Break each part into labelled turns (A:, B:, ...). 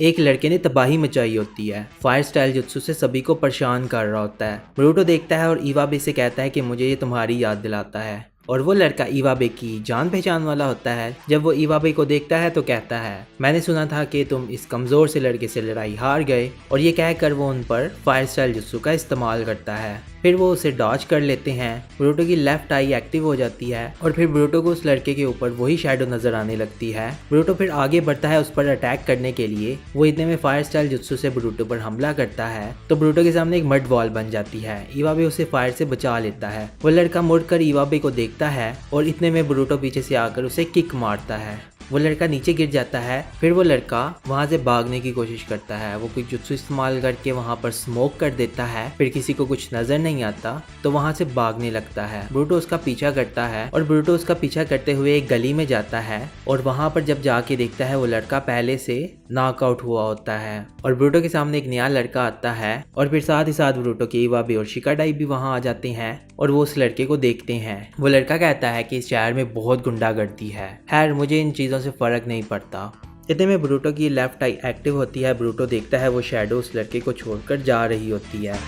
A: एक लड़के ने तबाही मचाई होती है। फायर स्टाइल जुत्सु से सभी को परेशान कर रहा होता है। ब्रूटो देखता है और इवाबे से कहता है कि मुझे ये तुम्हारी याद दिलाता है, और वो लड़का इवाबे की जान पहचान वाला होता है। जब वो इवाबे को देखता है तो कहता है, मैंने सुना था कि तुम इस कमज़ोर से लड़के से लड़ाई हार गए, और ये कहकर वो उन पर फायर स्टाइल जुत्सु का इस्तेमाल करता है। फिर वो उसे डॉज कर लेते हैं। ब्रूटो की लेफ्ट आई एक्टिव हो जाती है और फिर ब्रूटो को उस लड़के के ऊपर वही शैडो नजर आने लगती है। ब्रूटो फिर आगे बढ़ता है उस पर अटैक करने के लिए। वो इतने में फायर स्टाइल जुत्सु से ब्रूटो पर हमला करता है तो ब्रूटो के सामने एक मड वॉल बन जाती है। इवाबे उसे फायर से बचा लेता है। वो लड़का मुड़कर इवाबे को देखता है और इतने में ब्रूटो पीछे से आकर उसे किक मारता है। वो लड़का नीचे गिर जाता है। फिर वो लड़का वहां से भागने की कोशिश करता है। वो कुछ जुत्सु इस्तेमाल करके वहां पर स्मोक कर देता है। फिर किसी को कुछ नजर नहीं आता तो वहां से भागने लगता है। ब्रूटो उसका पीछा करता है और ब्रूटो उसका पीछा करते हुए एक गली में जाता है और वहां पर जब जाके देखता है वो लड़का पहले से नॉकआउट हुआ होता है और ब्रूटो के सामने एक नया लड़का आता है और फिर साथ ही साथ ब्रूटो के इवाबे और शिकाडाई भी वहां आ जाते हैं और वो उस लड़के को देखते हैं। वो लड़का कहता है कि इस शहर में बहुत गुंडागर्दी है। खैर मुझे इन चीज़ों से फर्क नहीं पड़ता। इतने में ब्रूटो की लेफ्ट आई एक्टिव होती है। ब्रूटो देखता है वो शैडो उस लड़के को छोड़कर जा रही होती है।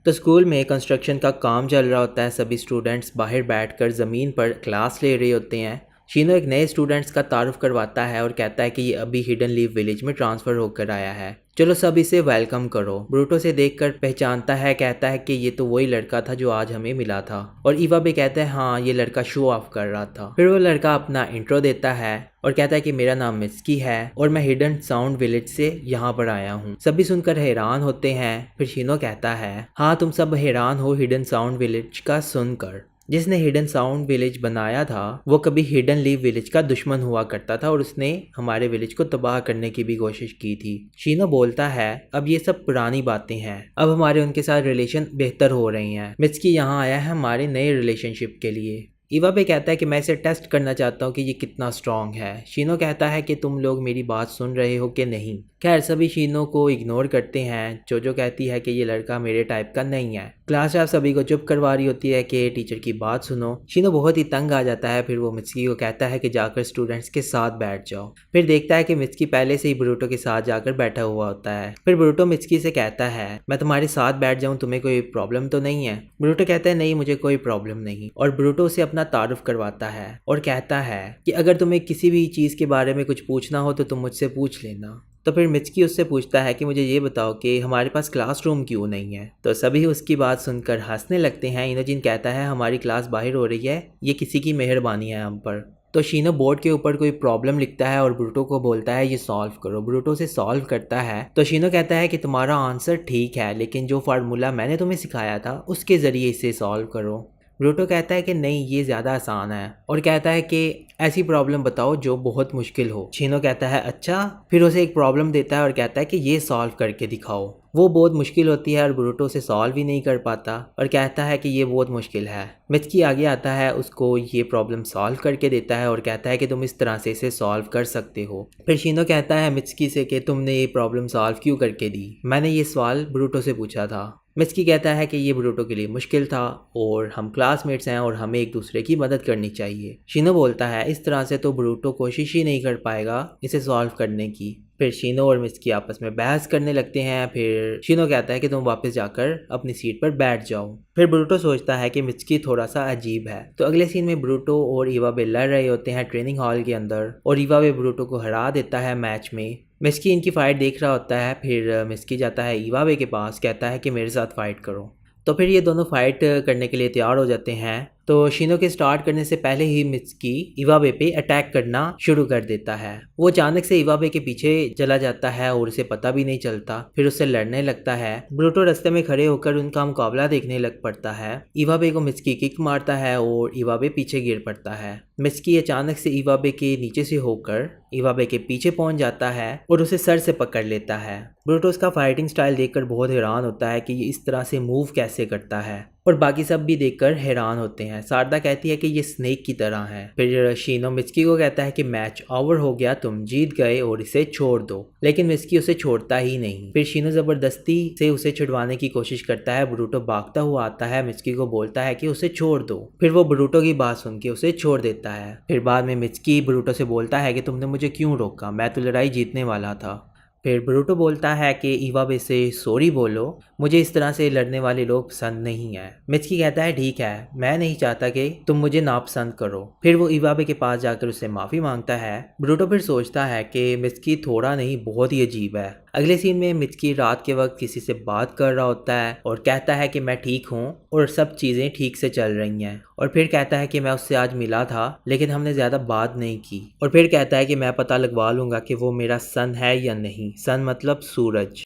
A: तो स्कूल में कंस्ट्रक्शन का काम चल रहा होता है। सभी स्टूडेंट्स बाहर बैठकर ज़मीन पर क्लास ले रहे होते हैं। शीनो एक नए स्टूडेंट्स का तारुफ करवाता है और कहता है कि ये अभी हिडन लीव विलेज में ट्रांसफ़र होकर आया है, चलो सब इसे वेलकम करो। ब्रूटो से देखकर पहचानता है, कहता है कि ये तो वही लड़का था जो आज हमें मिला था। और इवाबे कहता है हाँ ये लड़का शो ऑफ कर रहा था। फिर वो लड़का अपना इंट्रो देता है और कहता है कि मेरा नाम मित्सुकी है और मैं हिडन साउंड विलेज से यहाँ पर आया हूँ। सभी सुनकर हैरान होते हैं। फिर शीनो कहता है हाँ तुम सब हैरान हो हिडन साउंड विलेज का सुनकर। जिसने हिडन साउंड विलेज बनाया था वो कभी हिडन लीव विलेज का दुश्मन हुआ करता था और उसने हमारे विलेज को तबाह करने की भी कोशिश की थी। शीनो बोलता है अब ये सब पुरानी बातें हैं, अब हमारे उनके साथ रिलेशन बेहतर हो रही हैं। मित्सुकी यहाँ आया है हमारे नए रिलेशनशिप के लिए। इवाबे कहता है कि मैं इसे टेस्ट करना चाहता हूँ कि ये कितना स्ट्रांग है। शीनो कहता है कि तुम लोग मेरी बात सुन रहे हो कि नहीं। खैर सभी शीनो को इग्नोर करते हैं। जोजो कहती है कि ये लड़का मेरे टाइप का नहीं है। क्लास स्टाफ सभी को चुप करवा रही होती है कि टीचर की बात सुनो। शीनो बहुत ही तंग आ जाता है। फिर वो मित्सुकी को कहता है कि जाकर स्टूडेंट्स के साथ बैठ जाओ। फिर देखता है कि मित्सुकी पहले से ही ब्रूटो के साथ जाकर बैठा हुआ होता है। फिर ब्रूटो मित्सुकी से कहता है मैं तुम्हारे साथ बैठ जाऊँ, तुम्हें कोई प्रॉब्लम तो नहीं है। ब्रूटो कहता है नहीं मुझे कोई प्रॉब्लम नहीं, और ब्रूटो उसे अपना तारुफ करवाता है और कहता है कि अगर तुम्हें किसी भी चीज़ के बारे में कुछ पूछना हो तो तुम मुझसे पूछ लेना। तो फिर मित्सुकी उससे पूछता है कि मुझे ये बताओ कि हमारे पास क्लासरूम क्यों नहीं है। तो सभी उसकी बात सुनकर हंसने लगते हैं। इनोजिन कहता है हमारी क्लास बाहर हो रही है, ये किसी की मेहरबानी है हम पर। तो शीनो बोर्ड के ऊपर कोई प्रॉब्लम लिखता है और ब्रूटो को बोलता है ये सॉल्व करो। ब्रूटो से सॉल्व करता है तो शीनो कहता है कि तुम्हारा आंसर ठीक है लेकिन जो फार्मूला मैंने तुम्हें सिखाया था उसके ज़रिए इसे सॉल्व करो। ब्रूटो कहता है कि नहीं ये ज़्यादा आसान है और कहता है कि ऐसी प्रॉब्लम बताओ जो बहुत मुश्किल हो। शीनो कहता है अच्छा। फिर उसे एक प्रॉब्लम देता है और कहता है कि ये सॉल्व करके दिखाओ। वो बहुत मुश्किल होती है और ब्रूटो से सॉल्व ही नहीं कर पाता और कहता है कि ये बहुत मुश्किल है। मित्सुकी आगे आता है, उसको ये प्रॉब्लम सॉल्व करके देता है और कहता है कि तुम इस तरह से इसे सॉल्व कर सकते हो। फिर शीनो कहता है मित्सुकी से कि तुमने ये प्रॉब्लम सॉल्व क्यों करके दी, मैंने ये सवाल ब्रूटो से पूछा था। मित्सुकी कहता है कि ये ब्रूटो के लिए मुश्किल था और हम क्लासमेट्स हैं और हमें एक दूसरे की मदद करनी चाहिए। शीनो बोलता है इस तरह से तो ब्रूटो कोशिश ही नहीं कर पाएगा इसे सॉल्व करने की। फिर शीनो और मित्सुकी आपस में बहस करने लगते हैं। फिर शीनो कहता है कि तुम वापस जाकर अपनी सीट पर बैठ जाओ। फिर ब्रूटो सोचता है कि मित्सुकी थोड़ा सा अजीब है। तो अगले सीन में ब्रूटो और इवाबे लड़ रहे होते हैं ट्रेनिंग हॉल के अंदर और इवाबे ब्रूटो को हरा देता है मैच में। मित्सुकी इनकी फाइट देख रहा होता है। फिर मित्सुकी जाता है इवाबे के पास, कहता है कि मेरे साथ फाइट करो। तो फिर ये दोनों फाइट करने के लिए तैयार हो जाते हैं। तो शीनो के स्टार्ट करने से पहले ही मित्सुकी इवाबे पे अटैक करना शुरू कर देता है। वो अचानक से इवाबे के पीछे चला जाता है और उसे पता भी नहीं चलता। फिर उससे लड़ने लगता है। ब्रूटो रास्ते में खड़े होकर उनका मुकाबला देखने लग पड़ता है। इवाबे को मित्सुकी किक मारता है और इवाबे पीछे गिर पड़ता है। मित्सुकी अचानक से इवाबे के नीचे से होकर इवाबे के पीछे पहुंच जाता है और उसे सर से पकड़ लेता है। ब्रूटो उसका फाइटिंग स्टाइल देखकर बहुत हैरान होता है कि ये इस तरह से मूव कैसे करता है। और बाकी सब भी देखकर हैरान होते हैं। शारदा कहती है कि ये स्नेक की तरह है। फिर शीनो मिचकी को कहता है कि मैच ओवर हो गया, तुम जीत गए और इसे छोड़ दो, लेकिन मिचकी उसे छोड़ता ही नहीं। फिर शीनो जबरदस्ती से उसे छुड़वाने की कोशिश करता है। ब्रूटो भागता हुआ आता है, मिचकी को बोलता है कि उसे छोड़ दो। फिर वो ब्रूटो की बात सुन के उसे छोड़ देता है। फिर बाद में मिचकी ब्रूटो से बोलता है कि तुमने मुझे क्यों रोका, मैं तो लड़ाई जीतने वाला था। फिर ब्रूटो बोलता है कि इवाबे से सॉरी बोलो, मुझे इस तरह से लड़ने वाले लोग पसंद नहीं है। मिचकी कहता है ठीक है, मैं नहीं चाहता कि तुम मुझे नापसंद करो। फिर वो इवाबे के पास जाकर उससे माफ़ी मांगता है। ब्रूटो फिर सोचता है कि मिचकी थोड़ा नहीं बहुत ही अजीब है। अगले सीन में मिचकी रात के वक्त किसी से बात कर रहा होता है और कहता है कि मैं ठीक हूँ और सब चीज़ें ठीक से चल रही हैं। और फिर कहता है कि मैं उससे आज मिला था लेकिन हमने ज़्यादा बात नहीं की। और फिर कहता है कि मैं पता लगवा लूँगा कि वो मेरा सन है या नहीं। सन मतलब सूरज।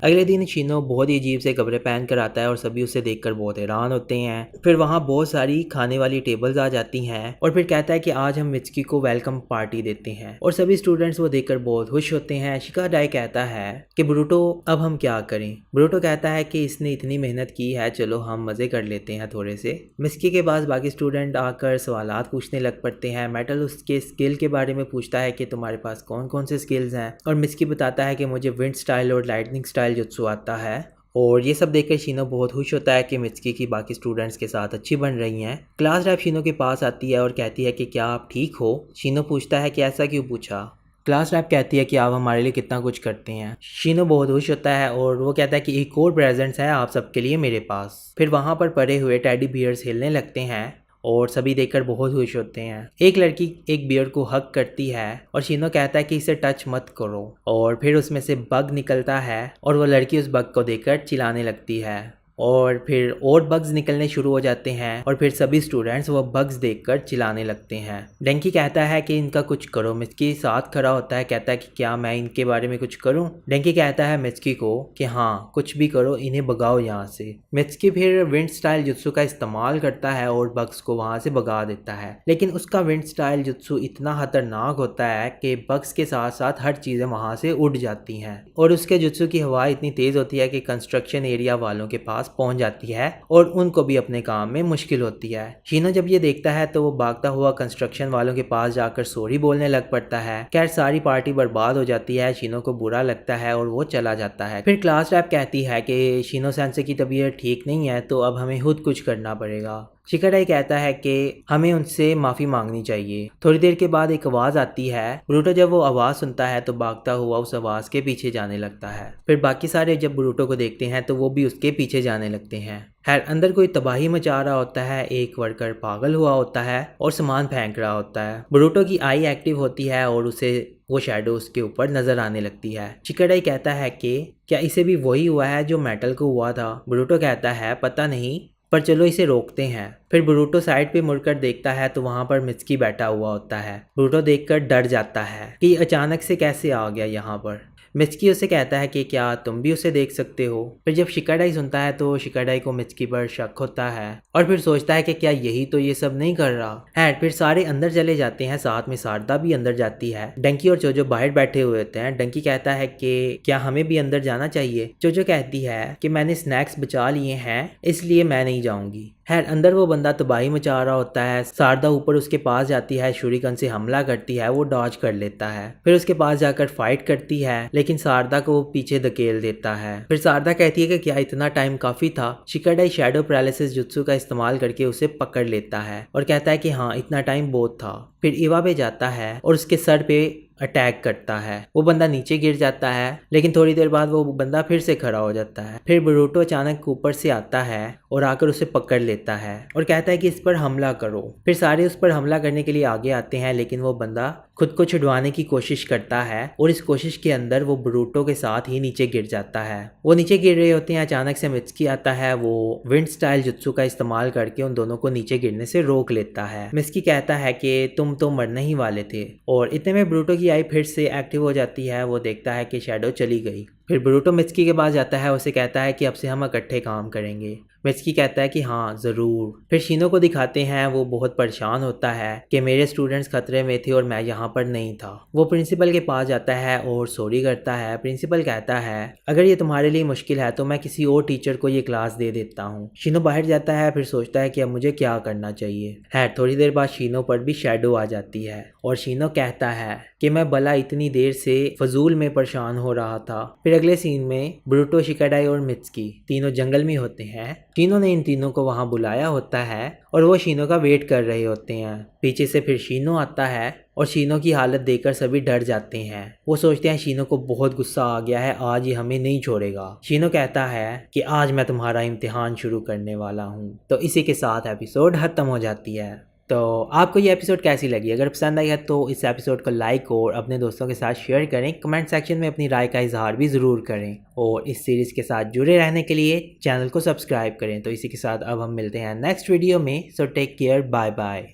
A: अगले दिन शीनो बहुत ही अजीब से कपड़े पहन कर आता है और सभी उसे देखकर बहुत हैरान होते हैं। फिर वहाँ बहुत सारी खाने वाली टेबल्स आ जाती हैं और फिर कहता है कि आज हम मिचकी को वेलकम पार्टी देते हैं और सभी स्टूडेंट्स वो देखकर बहुत खुश होते हैं। शिकाडाई कहता है कि ब्रूटो अब हम क्या करें। ब्रूटो कहता है कि इसने इतनी मेहनत की है, चलो हम मज़े कर लेते हैं थोड़े से। मिचकी के पास बाकी स्टूडेंट आकर सवालात पूछने लग पड़ते हैं। मेटल उसके स्किल के बारे में पूछता है कि तुम्हारे पास कौन कौन से स्किल्स हैं, और मिचकी बताता है कि मुझे विंड स्टाइल और लाइटनिंग स्टाइल जुत्सु आता है। और ये सब देखकर शीनो बहुत खुश होता है कि मिचकी की बाकी स्टूडेंट्स के साथ अच्छी बन रही हैं। क्लास रैप शीनो के पास आती है और कहती है कि क्या आप ठीक हो। शीनो पूछता है कि ऐसा क्यों पूछा। क्लास रैप कहती है कि आप हमारे लिए कितना कुछ करते हैं। शीनो बहुत खुश होता है और वो कहता है कि एक और प्रेजेंट्स है आप सबके लिए मेरे पास। फिर वहाँ पर पड़े हुए टेडी बियर्स हिलने लगते हैं और सभी देखकर बहुत खुश होते हैं। एक लड़की एक बियर को हक करती है और शीनो कहता है कि इसे टच मत करो, और फिर उसमें से बग निकलता है और वो लड़की उस बग को देखकर चिल्लाने लगती है और फिर और बग्स निकलने शुरू हो जाते हैं और फिर सभी स्टूडेंट्स वो बग्स देखकर चिल्लाने लगते हैं। डंकी कहता है कि इनका कुछ करो। मिचकी साथ खड़ा होता है, कहता है कि क्या मैं इनके बारे में कुछ करूं। डंकी कहता है मिचकी को कि हाँ कुछ भी करो, इन्हें भगाओ यहाँ से। मिचकी फिर विंड स्टाइल जुत्सु का इस्तेमाल करता है और बग्स को वहाँ से भगा देता है, लेकिन उसका विंड स्टाइल जुत्सु इतना खतरनाक होता है कि बग्स के साथ साथ हर चीज़ें वहाँ से उड़ जाती हैं और उसके जुत्सु की हवा इतनी तेज़ होती है कि कंस्ट्रक्शन एरिया वालों के पास पहुंच जाती है और उनको भी अपने काम में मुश्किल होती है। शीनो जब ये देखता है तो वो भागता हुआ कंस्ट्रक्शन वालों के पास जाकर सॉरी बोलने लग पड़ता है। खैर सारी पार्टी बर्बाद हो जाती है। शीनो को बुरा लगता है और वो चला जाता है। फिर क्लास रैप कहती है कि शीनो सेंसे की तबीयत ठीक नहीं है तो अब हमें खुद कुछ करना पड़ेगा। शिकाडाई कहता है कि हमें उनसे माफ़ी मांगनी चाहिए। थोड़ी देर के बाद एक आवाज़ आती है। ब्रूटो जब वो आवाज़ सुनता है तो भागता हुआ उस आवाज़ के पीछे जाने लगता है। फिर बाकी सारे जब ब्रूटो को देखते हैं तो वो भी उसके पीछे जाने लगते हैं। खैर अंदर कोई तबाही मचा रहा होता है। एक वर्कर पागल हुआ होता है और सामान फेंक रहा होता है। ब्रूटो की आई एक्टिव होती है और उसे वो शैडो उसके ऊपर नजर आने लगती है। शिकाडाई कहता है कि क्या इसे भी वही हुआ है जो मेटल को हुआ था। ब्रूटो कहता है पता नहीं, पर चलो इसे रोकते हैं। फिर ब्रूटो साइड पे मुड़कर देखता है तो वहाँ पर मिचकी बैठा हुआ होता है। ब्रूटो देखकर डर जाता है कि अचानक से कैसे आ गया यहाँ पर। मिचकी उसे कहता है कि क्या तुम भी उसे देख सकते हो। फिर जब शिकाडाई सुनता है तो शिकाडाई को मिचकी पर शक होता है और फिर सोचता है कि क्या यही तो ये सब नहीं कर रहा है। फिर सारे अंदर चले जाते हैं, साथ में शारदा भी अंदर जाती है। डंकी और चोजो बाहर बैठे हुए होते हैं। डंकी कहता है कि क्या हमें भी अंदर जाना चाहिए। चोजो कहती है कि मैंने स्नैक्स बचा लिए हैं इसलिए मैं नहीं जाऊंगी। खैर अंदर वो बंदा तबाही मचा रहा होता है। शारदा ऊपर उसके पास जाती है, शूरिकन से हमला करती है, वो डॉज कर लेता है। फिर उसके पास जाकर फाइट करती है लेकिन शारदा को पीछे धकेल देता है। फिर शारदा कहती है कि क्या इतना टाइम काफी था। शिकाडाई शैडो पैरालिसिस जुत्सु का इस्तेमाल करके उसे पकड़ लेता है और कहता है कि हाँ इतना टाइम बहुत था। फिर इवाबे जाता है और उसके सर पे अटैक करता है। वो बंदा नीचे गिर जाता है लेकिन थोड़ी देर बाद वो बंदा फिर से खड़ा हो जाता है। फिर ब्रूटो अचानक ऊपर से आता है और आकर उसे पकड़ लेता है और कहता है कि इस पर हमला करो। फिर सारे उस पर हमला करने के लिए आगे आते हैं लेकिन वो बंदा खुद को छुड़वाने की कोशिश करता है और इस कोशिश के अंदर वो ब्रूटो के साथ ही नीचे गिर जाता है। वो नीचे गिर रहे होते हैं, अचानक से मिचकी आता है। वो विंड स्टाइल जुत्सु का इस्तेमाल करके उन दोनों को नीचे गिरने से रोक लेता है। मिचकी कहता है कि तुम तो मरने ही वाले थे, और इतने में ब्रूटो की आई फिर से एक्टिव हो जाती है। वो देखता है कि शैडो चली गई। फिर ब्रूटो मित्सुकी के पास जाता है, उसे कहता है कि अब से हम इकट्ठे काम करेंगे। मित्सुकी कहता है कि हाँ ज़रूर। फिर शीनो को दिखाते हैं, वो बहुत परेशान होता है कि मेरे स्टूडेंट्स खतरे में थे और मैं यहाँ पर नहीं था। वो प्रिंसिपल के पास जाता है और सॉरी करता है। प्रिंसिपल कहता है अगर ये तुम्हारे लिए मुश्किल है तो मैं किसी और टीचर को ये क्लास दे देता हूँ। शीनो बाहर जाता है, फिर सोचता है कि अब मुझे क्या करना चाहिए। खैर थोड़ी देर बाद शीनो पर भी शैडो आ जाती है और शीनो कहता है कि मैं भला इतनी देर से फजूल में परेशान हो रहा था। फिर अगले सीन में ब्रूटो, शिकाडाई और मित्सुकी तीनों जंगल में होते हैं। शीनो ने इन तीनों को वहां बुलाया होता है और वो शीनो का वेट कर रहे होते हैं। पीछे से फिर शीनो आता है और शीनो की हालत देखकर सभी डर जाते हैं। वो सोचते हैं शीनो को बहुत गुस्सा आ गया है, आज ये हमें नहीं छोड़ेगा। शीनो कहता है कि आज मैं तुम्हारा इम्तिहान शुरू करने वाला हूँ। तो इसी के साथ एपिसोड खत्म हो जाती है। तो आपको ये एपिसोड कैसी लगी? अगर पसंद आई है तो इस एपिसोड को लाइक और अपने दोस्तों के साथ शेयर करें। कमेंट सेक्शन में अपनी राय का इजहार भी ज़रूर करें और इस सीरीज़ के साथ जुड़े रहने के लिए चैनल को सब्सक्राइब करें। तो इसी के साथ अब हम मिलते हैं नेक्स्ट वीडियो में। So take care, bye bye.